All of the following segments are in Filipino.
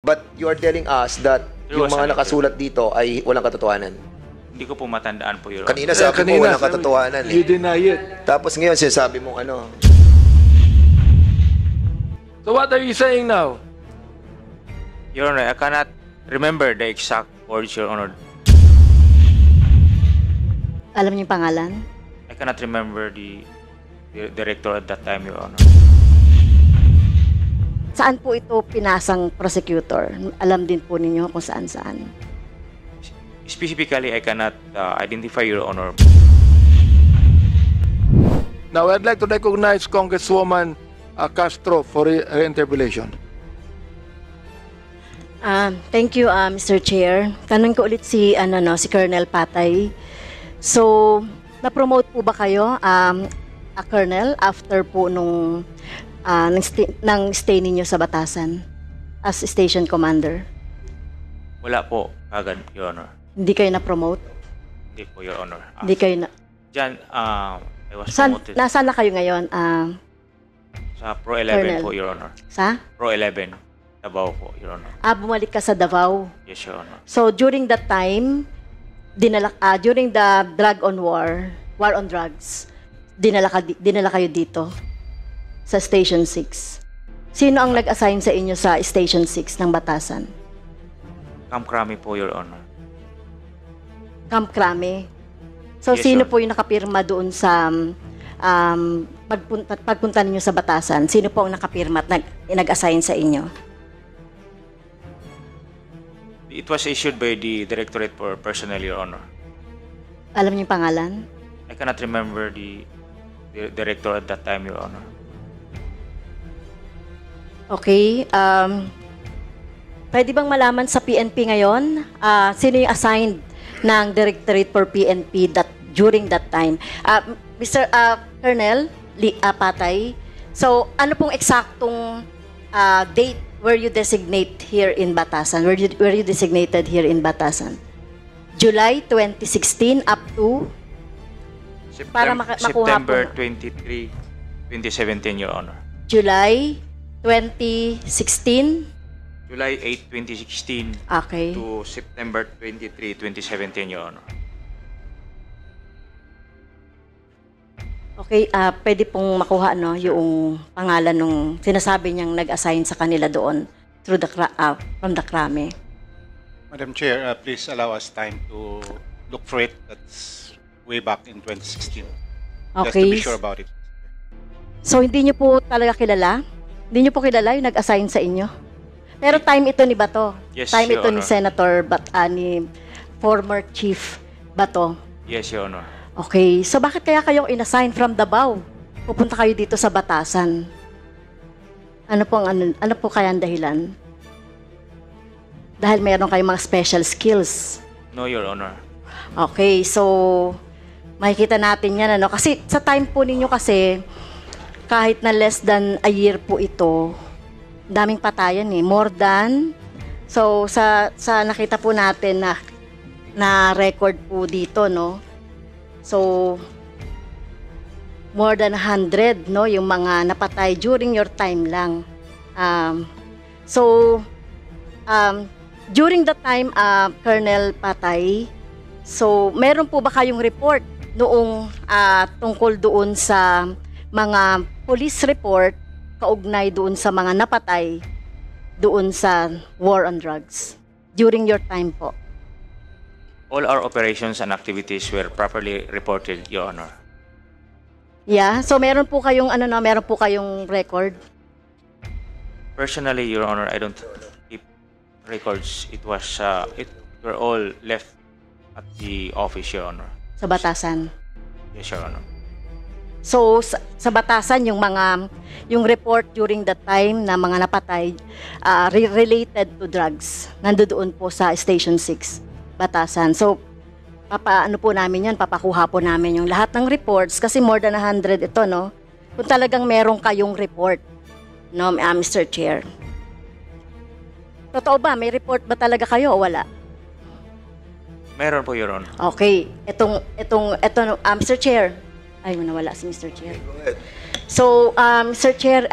But you are telling us that There yung was mga an nakasulat dito ay walang katotohanan. Hindi ko po matandaan po, Your Honor. Kanina sabi mo walang katotohanan You eh. deny it. Tapos ngayon sinasabi mong ano. So what are you saying now? Your Honor, I cannot remember the exact words, Your Honor. Alam niyo yung pangalan? I cannot remember the director at that time, Your Honor. Saan po ito pinasang prosecutor? Alam din po ninyo kung saan-saan. Specifically, I cannot identify, Your Honor. Now I'd like to recognize Congresswoman Castro for her interpellation. Thank you, Mr. Chair. Tanong ko ulit si Colonel Patay. So, na-promote po ba kayo, Colonel, after po nung ng stay ninyo sa Batasan as station commander? Wala po agad, Your Honor. Hindi kayo na-promote? Hindi po, Your Honor. Hindi kayo na... Diyan, I was promoted Nasaan na kayo ngayon? sa Pro 11 Colonel. po, Your Honor. Sa? Pro 11, Davao po, Your Honor. Bumalik ka sa Davao. Yes, Your Honor. So, during that time, during the drug on war on drugs, dinala kayo dito sa Station 6. Sino ang nag-assign sa inyo sa Station 6 ng Batasan? Camp Crame po, Your Honor. Camp Crame. So, Yes, sino Your po yung nakapirma doon sa pagpunta ninyo sa Batasan? Sino po ang nakapirma at nag-assign sa inyo? It was issued by the Directorate for Personnel, Your Honor. Alam niyo yung pangalan? I cannot remember the director at that time, Your Honor. Okay. Pwede bang malaman sa PNP ngayon, sino yung assigned ng Directorate for PNP during that time? Mr. Colonel Patay, so ano pong eksaktong date were you designate here in Batasan? Were you designated here in Batasan? July 2016 up to? Para makuha September po. 23, 2017, Your Honor. July 2016? July 8, 2016 Okay. to September 23, 2017, Your Honor. Okay, pwede pong makuha yung pangalan nung sinasabi niyang nag-assign sa kanila doon through from the Crame. Madam Chair, please allow us time to look for it. That's way back in 2016. Just to Okay. be sure about it. So hindi niyo po talaga kilala? Hindi niyo po kilala yung nag-assign sa inyo? Pero time ito ni Bato. Yes, Time Your ito ni Honor. Senator ni former Chief Bato. Yes, Your Honor. Okay, so bakit kaya kayo inassign from Davao? Pupunta kayo dito sa Batasan. Ano po kaya ang dahilan? Dahil mayroon kayong mga special skills. No, Your Honor. Okay, so makikita natin yan kasi sa time po ninyo kasi kahit na less than a year po ito, daming patayan more than. So sa nakita po natin na record po dito So more than 100 yung mga napatay during your time lang. During the time Colonel Patay, so meron po ba kayong report noong tungkol doon sa mga police report kaugnay doon sa mga napatay doon sa war on drugs during your time po? All our operations and activities were properly reported, Your Honor. Yeah, so meron po kayong meron po kayong record? Personally, Your Honor, I don't keep records. It were all left at the office, Your Honor. Sa Batasan. Yes, Your Honor. So sa Batasan yung report during that time na mga napatay related to drugs nandoon po sa Station 6 Batasan. So papakuha po namin yung lahat ng reports kasi more than 100 ito kung talagang meron kayong report Mr. Chair. Totoo ba, may report ba talaga kayo o wala? Meron po, Your Honor. Okay, ito Mr. Chair. Ay, nawala si Mr. Chair. Go ahead. So, Mr. Chair,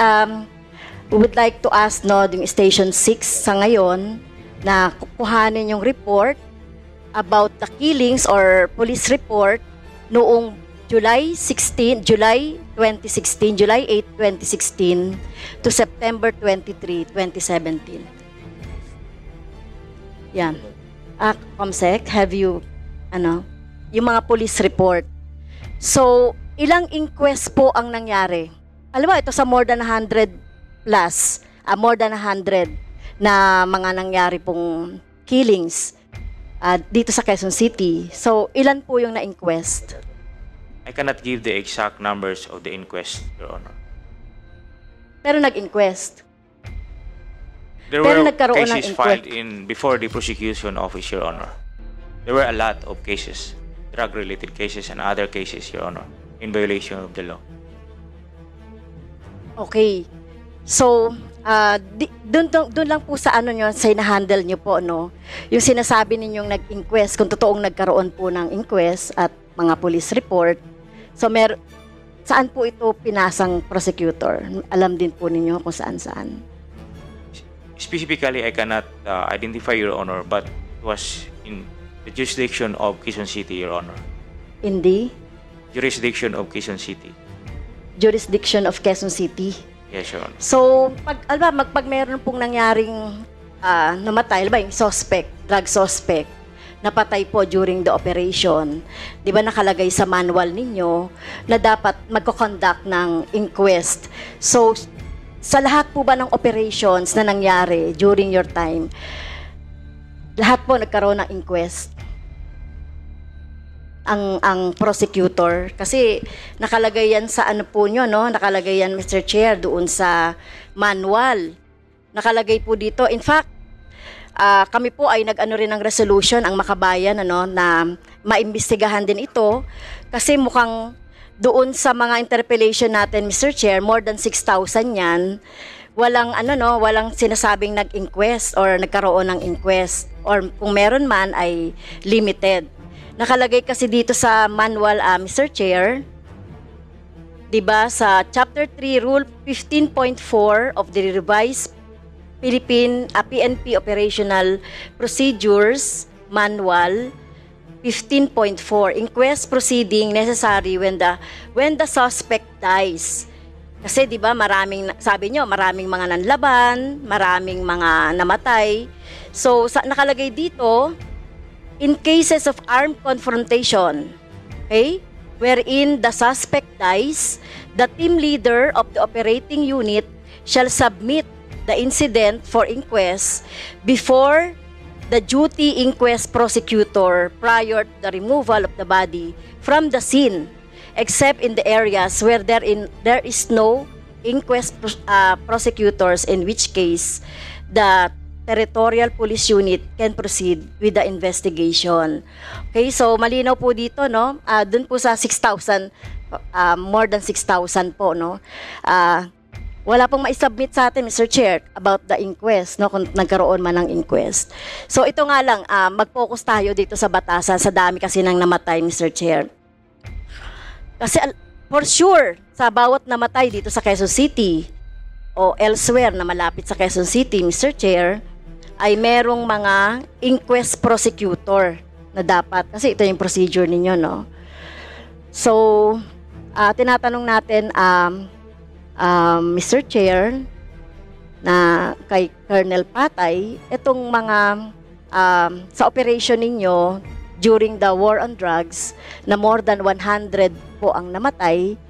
we would like to ask yung Station 6 sa ngayon na kukuhanin yung report about the killings or police report noong July 8, 2016 to September 23, 2017. Yan. Comsec, have you, yung mga police report. So, ilang inquest po ang nangyari? Alam mo, ito sa more than 100 plus, more than 100 na mga nangyari pong killings dito sa Quezon City. So, ilan po yung na-inquest? I cannot give the exact numbers of the inquest, Your Honor. Pero nag-inquest. There Pero were nagkaroon ng cases inquest. filed before the prosecution office, Your Honor. There were a lot of cases, drug-related cases and other cases, Your Honor, in violation of the law. Okay. So, doon lang po sa nyo, sa na-handle nyo po, no? Yung sinasabi ninyong nag-inquest, kung totoong nagkaroon po ng inquest at mga police report. So, saan po ito pinasang prosecutor? Alam din po ninyo kung saan-saan. Specifically, I cannot identify, Your Honor, but it was in the jurisdiction of Quezon City, Your Honor. In the Jurisdiction of Quezon City. jurisdiction of Quezon City. Yes, Your Honor. So, pag meron pong nangyaring namatay, yung suspect, drug suspect, napatay po during the operation, di ba nakalagay sa manual ninyo na dapat magko-conduct ng inquest. So, sa lahat po ba ng operations na nangyari during your time, lahat po nagkaroon ng inquest? Ang prosecutor, kasi nakalagay yan sa po nyo, no? Nakalagay yan, Mr. Chair, doon sa manual. Nakalagay po dito. In fact, kami po ay nag-ano rin ng resolution, ang Makabayan, na maimbestigahan din ito, kasi mukhang doon sa mga interpellation natin, Mr. Chair, more than 6,000 yan, walang walang sinasabing nag-inquest or nagkaroon ng inquest, or kung meron man ay limited. Nakalagay kasi dito sa manual, Mr. Chair, 'di ba, sa Chapter 3 Rule 15.4 of the Revised Philippine PNP Operational Procedures Manual 15.4, inquest proceeding necessary when the suspect dies. Kasi 'di ba, sabi nyo, maraming mga nanlaban, maraming mga namatay. So nakalagay dito, in cases of armed confrontation, okay, wherein the suspect dies, the team leader of the operating unit shall submit the incident for inquest before the duty inquest prosecutor prior to the removal of the body from the scene, except in the areas where there is no inquest prosecutors, in which case the Territorial Police Unit can proceed with the investigation. Okay, so malinaw po dito, no? Doon po sa 6,000, more than 6,000 po, no? Wala pong ma-submit sa atin, Mr. Chair, about the inquest, no? Kung nagkaroon man ng inquest. So ito nga lang, mag-focus tayo dito sa batasan, sa dami kasi nang namatay, Mr. Chair. Kasi for sure, sa bawat namatay dito sa Quezon City o elsewhere na malapit sa Quezon City, Mr. Chair, ay merong mga inquest prosecutor na dapat. Kasi ito yung procedure ninyo, no? So, tinatanong natin, Mr. Chair, na kay Colonel Patay, itong mga sa operation ninyo during the war on drugs na more than 100 po ang namatay.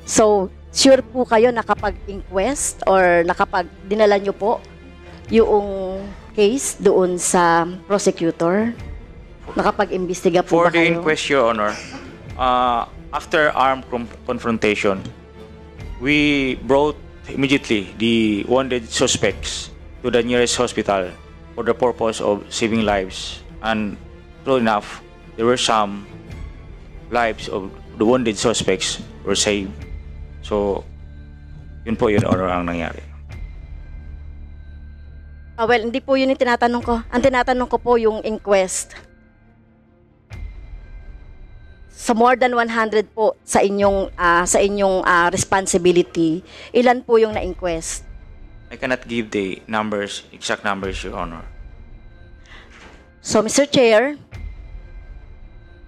So, sure po kayo nakapag-inquest or dinala nyo po yung case doon sa prosecutor? Nakapag-imbestiga po For ba the kayo? inquest, Your Honor, after armed confrontation, we brought immediately the wounded suspects to the nearest hospital for the purpose of saving lives. And true enough, there were some lives of the wounded suspects were saved. So, yun po, Your Honor, ang nangyari. Well, hindi po yun yung tinatanong ko. Ang tinatanong ko po yung inquest. Sa more than 100 po sa inyong responsibility, ilan po yung na-inquest? I cannot give the numbers, exact numbers, Your Honor. So, Mr. Chair,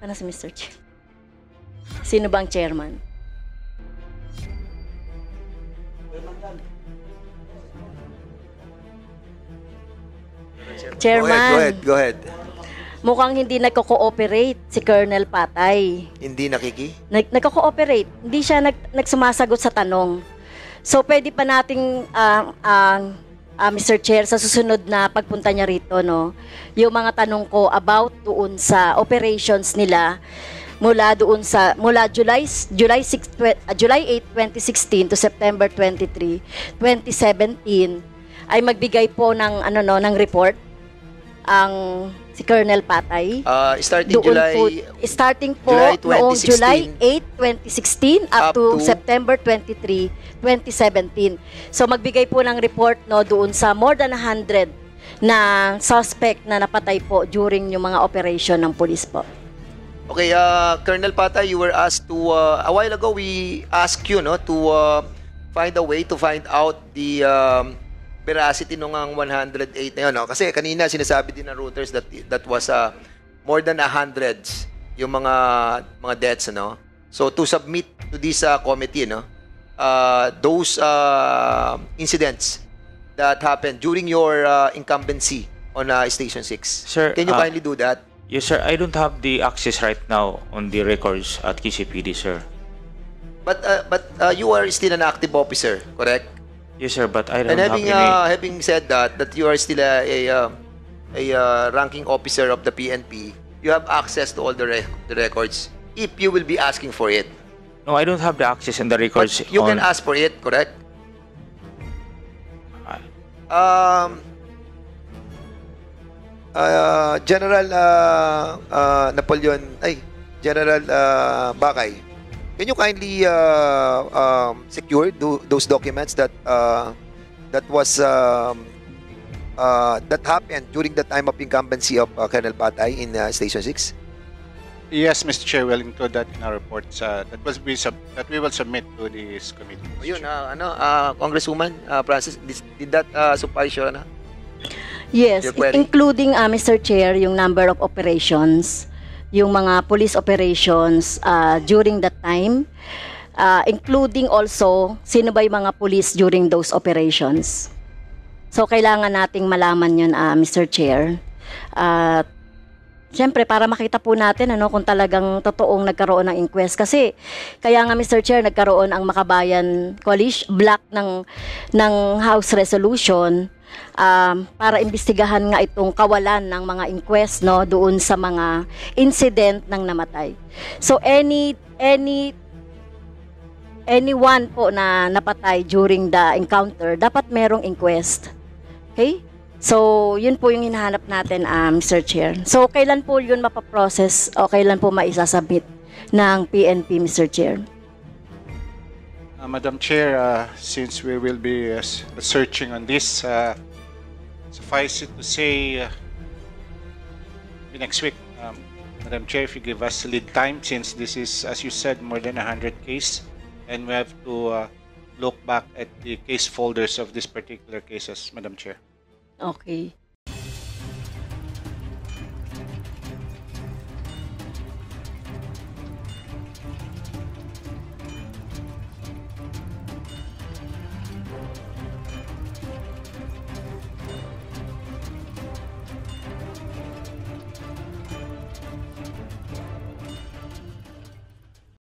ano si Mr. Chair? Sino bang chairman? Chairman, Go ahead. mukhang hindi nagko-cooperate si Colonel Patay. Hindi nakiki? Nagko-cooperate. Hindi siya nagsumasagot sa tanong. So, pwede pa nating, Mr. Chair, sa susunod na pagpunta niya rito, no, yung mga tanong ko about doon sa operations nila mula July 8, 2016 to September 23, 2017 ay magbigay po ng ng report ang si Colonel Patay. Starting Doon starting po noong July 8, 2016 up to September 23, 2017. So magbigay po ng report doon sa more than 100 na suspect na napatay po during yung mga operation ng police po. Okay, Colonel Patay, you were asked to, a while ago we asked you to find a way to find out the veracity nung ang 108 na yun. No? Kasi kanina sinasabi din ng Reuters that was more than 100 yung mga deaths. No? So to submit to this committee, those incidents that happened during your incumbency on Station 6. Sir, Can you kindly do that? Yes, sir. I don't have the access right now on the records at KCPD, sir. But you are still an active officer, correct? Yes, sir, but I don't And have any... having said that you are still a ranking officer of the PNP, you have access to all the records if you will be asking for it. No, I don't have the access in the records. But you can ask for it, correct? General General Bakay, can you kindly secure those documents that happened during the time of incumbency of Colonel Patay in Station 6? Yes, Mr. Chair, we'll include that in our reports that we will submit to this committee. Mr. Yun, Chair. Congresswoman Francis, did that suffice your Yes, your query? including Mr. Chair, yung number of operations, yung mga police operations during that time, including also sino ba yung mga police during those operations. So kailangan nating malaman yun, Mr. Chair. Siyempre, para makita po natin kung talagang totoong nagkaroon ng inquest. Kasi, kaya nga Mr. Chair, nagkaroon ang Makabayan Coalition, block ng House Resolution para imbestigahan nga itong kawalan ng mga inquest doon sa mga incident ng namatay. So, anyone po na napatay during the encounter, dapat merong inquest. Okay? So, yun po yung hinahanap natin, Mr. Chair. So, kailan po yun mapaprocess o kailan po maisasubmit ng PNP, Mr. Chair? Madam Chair, since we will be researching on this, suffice it to say next week, Madam Chair, if you give us lead time, since this is, as you said, more than 100 cases, and we have to look back at the case folders of these particular cases, Madam Chair. Okay.